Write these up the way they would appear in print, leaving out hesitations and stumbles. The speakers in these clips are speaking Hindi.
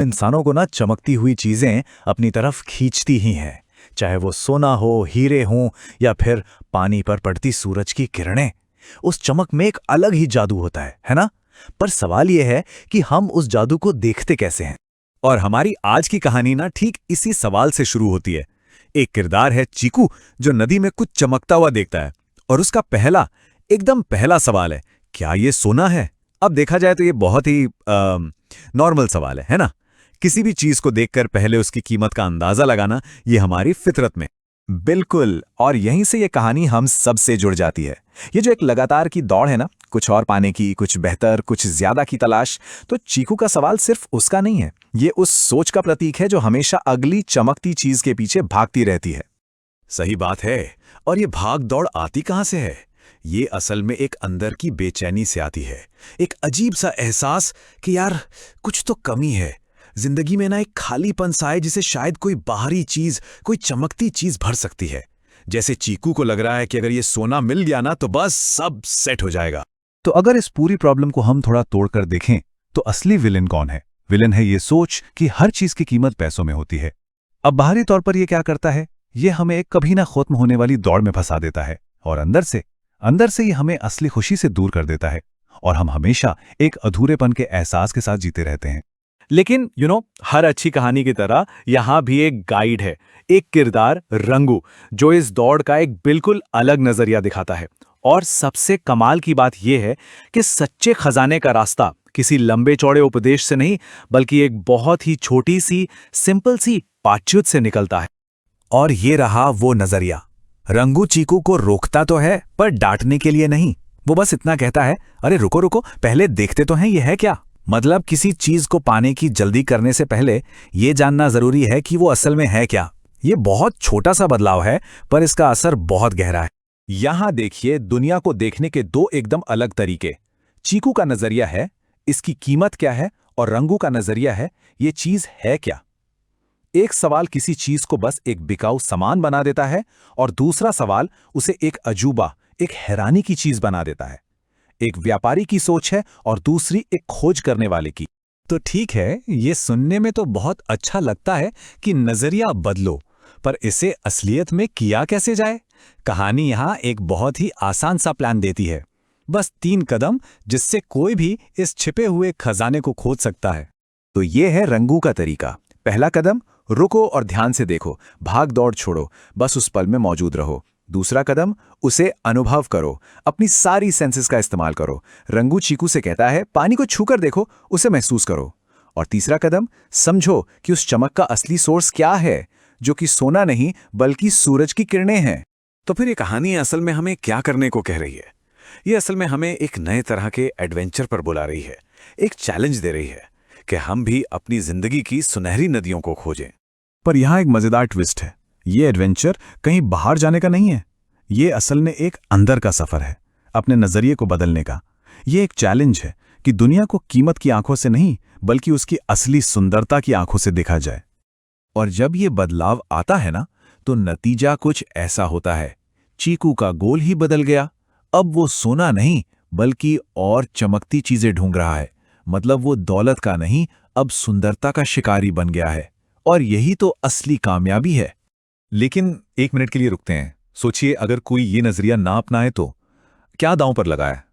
इंसानों को ना चमकती हुई चीजें अपनी तरफ खींचती ही हैं, चाहे वो सोना हो, हीरे हों या फिर पानी पर पड़ती सूरज की किरणें। उस चमक में एक अलग ही जादू होता है ना? पर सवाल यह है कि हम उस जादू को देखते कैसे हैं। और हमारी आज की कहानी ना ठीक इसी सवाल से शुरू होती है। एक किरदार है चीकू, जो नदी में कुछ चमकता हुआ देखता है और उसका एकदम पहला सवाल है, क्या ये सोना है? अब देखा जाए तो ये बहुत ही नॉर्मल सवाल है ना? किसी भी चीज को देखकर पहले उसकी कीमत का अंदाजा लगाना, ये हमारी फितरत में। बिल्कुल, और यहीं से ये कहानी हम सब से जुड़ जाती है। ये जो एक लगातार की दौड़ है ना, कुछ और पाने की, कुछ बेहतर, कुछ ज्यादा की तलाश, तो चीकू का सवाल सिर्फ उसका नहीं है। ये उस सोच का प्रतीक है जो हमेशा अगली चमकती चीज के पीछे भागती रहती है। सही बात है। और ये भाग दौड़ आती कहां से है? ये असल में एक अंदर की बेचैनी से आती है। एक अजीब सा एहसास कि यार कुछ तो कमी है जिंदगी में, ना एक खालीपन सा है जिसे शायद कोई बाहरी चीज, कोई चमकती चीज भर सकती है। जैसे चीकू को लग रहा है कि अगर ये सोना मिल गया ना तो बस सब सेट हो जाएगा। तो अगर इस पूरी प्रॉब्लम को हम थोड़ा तोड़कर देखें तो असली विलेन कौन है? विलेन है ये सोच कि हर चीज की कीमत पैसों में होती है। अब बाहरी तौर पर ये क्या करता है? ये हमें एक कभी ना खत्म होने वाली दौड़ में फंसा देता है, और अंदर से ये हमें असली खुशी से दूर कर देता है, और हम हमेशा एक अधूरेपन के एहसास के साथ जीते रहते हैं। लेकिन हर अच्छी कहानी की तरह यहां भी एक गाइड है, एक किरदार रंगू, जो इस दौड़ का एक बिल्कुल अलग नजरिया दिखाता है। और सबसे कमाल की बात यह है कि सच्चे खजाने का रास्ता किसी लंबे चौड़े उपदेश से नहीं, बल्कि एक बहुत ही छोटी सी, सिंपल सी बातचीत से निकलता है। और ये रहा वो नजरिया। रंगू चीकू को रोकता तो है, पर डांटने के लिए नहीं। वो बस इतना कहता है, अरे रुको रुको, पहले देखते तो हैं ये है क्या। मतलब किसी चीज को पाने की जल्दी करने से पहले ये जानना जरूरी है कि वो असल में है क्या। ये बहुत छोटा सा बदलाव है, पर इसका असर बहुत गहरा है। यहां देखिए दुनिया को देखने के दो एकदम अलग तरीके। चीकू का नजरिया है, इसकी कीमत क्या है, और रंगू का नजरिया है, ये चीज है क्या। एक सवाल किसी चीज को बस एक बिकाऊ सामान बना देता है, और दूसरा सवाल उसे एक अजूबा, एक हैरानी की चीज बना देता है। एक व्यापारी की सोच है और दूसरी एक खोज करने वाले की। तो ठीक है, ये सुनने में तो बहुत अच्छा लगता है कि नजरिया बदलो, पर इसे असलियत में किया कैसे जाए? कहानी यहां एक बहुत ही आसान सा प्लान देती है। बस 3 कदम जिससे कोई भी इस छिपे हुए खजाने को खोज सकता है। तो ये है रंगू का तरीका। पहला कदम, रुको और ध्यान से देखो, भाग दौड़ छोड़ो, बस उस पल में मौजूद रहो। दूसरा कदम, उसे अनुभव करो, अपनी सारी सेंसेस का इस्तेमाल करो। रंगू चीकू से कहता है, पानी को छूकर देखो, उसे महसूस करो। और तीसरा कदम, समझो कि उस चमक का असली सोर्स क्या है, जो कि सोना नहीं बल्कि सूरज की किरणें हैं। तो फिर ये कहानी असल में हमें क्या करने को कह रही है? ये असल में हमें एक नए तरह के एडवेंचर पर बुला रही है, एक चैलेंज दे रही है कि हम भी अपनी जिंदगी की सुनहरी नदियों को खोजें। पर यहां एक मजेदार ट्विस्ट है। ये एडवेंचर कहीं बाहर जाने का नहीं है, ये असल में एक अंदर का सफर है, अपने नजरिए को बदलने का। ये एक चैलेंज है कि दुनिया को कीमत की आंखों से नहीं, बल्कि उसकी असली सुंदरता की आंखों से देखा जाए। और जब ये बदलाव आता है ना, तो नतीजा कुछ ऐसा होता है। चीकू का गोल ही बदल गया। अब वो सोना नहीं बल्कि और चमकती चीजें ढूंढ रहा है। मतलब वो दौलत का नहीं, अब सुंदरता का शिकारी बन गया है। और यही तो असली कामयाबी है। लेकिन 1 मिनट के लिए रुकते हैं। सोचिए, अगर कोई ये नजरिया ना अपनाए तो क्या दांव पर लगा है?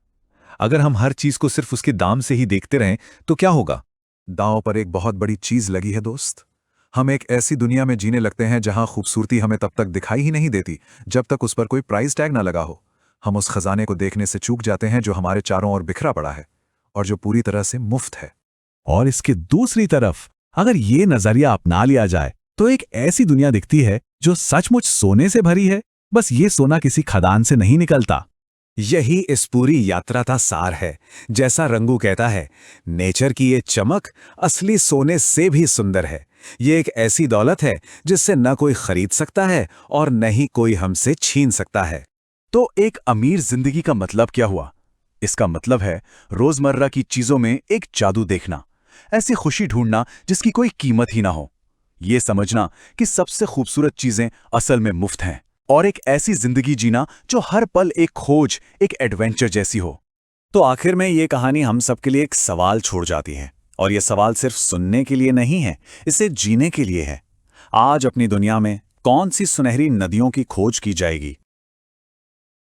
अगर हम हर चीज को सिर्फ उसके दाम से ही देखते रहें तो क्या होगा? दांव पर एक बहुत बड़ी चीज लगी है दोस्त। हम एक ऐसी दुनिया में जीने लगते हैं जहां खूबसूरती हमें तब तक दिखाई ही नहीं देती जब तक उस पर कोई प्राइस टैग ना लगा हो। हम उस खजाने को देखने से चूक जाते हैं जो हमारे चारों ओर बिखरा पड़ा है और जो पूरी तरह से मुफ्त है। और इसके दूसरी तरफ अगर ये नजरिया अपना लिया जाए तो एक ऐसी दुनिया दिखती है जो सचमुच सोने से भरी है। बस ये सोना किसी खदान से नहीं निकलता। यही इस पूरी यात्रा का सार है। जैसा रंगू कहता है, नेचर की ये चमक असली सोने से भी सुंदर है। ये एक ऐसी दौलत है जिससे न कोई खरीद सकता है और न ही कोई हमसे छीन सकता है। तो एक अमीर जिंदगी का मतलब क्या हुआ? इसका मतलब है रोजमर्रा की चीजों में एक जादू देखना, ऐसी खुशी ढूंढना जिसकी कोई कीमत ही ना हो। ये समझना कि सबसे खूबसूरत चीजें असल में मुफ्त हैं, और एक ऐसी जिंदगी जीना जो हर पल एक खोज, एक एडवेंचर जैसी हो। तो आखिर में ये कहानी हम सबके लिए एक सवाल छोड़ जाती है, और यह सवाल सिर्फ सुनने के लिए नहीं है, इसे जीने के लिए है। आज अपनी दुनिया में कौन सी सुनहरी नदियों की खोज की जाएगी?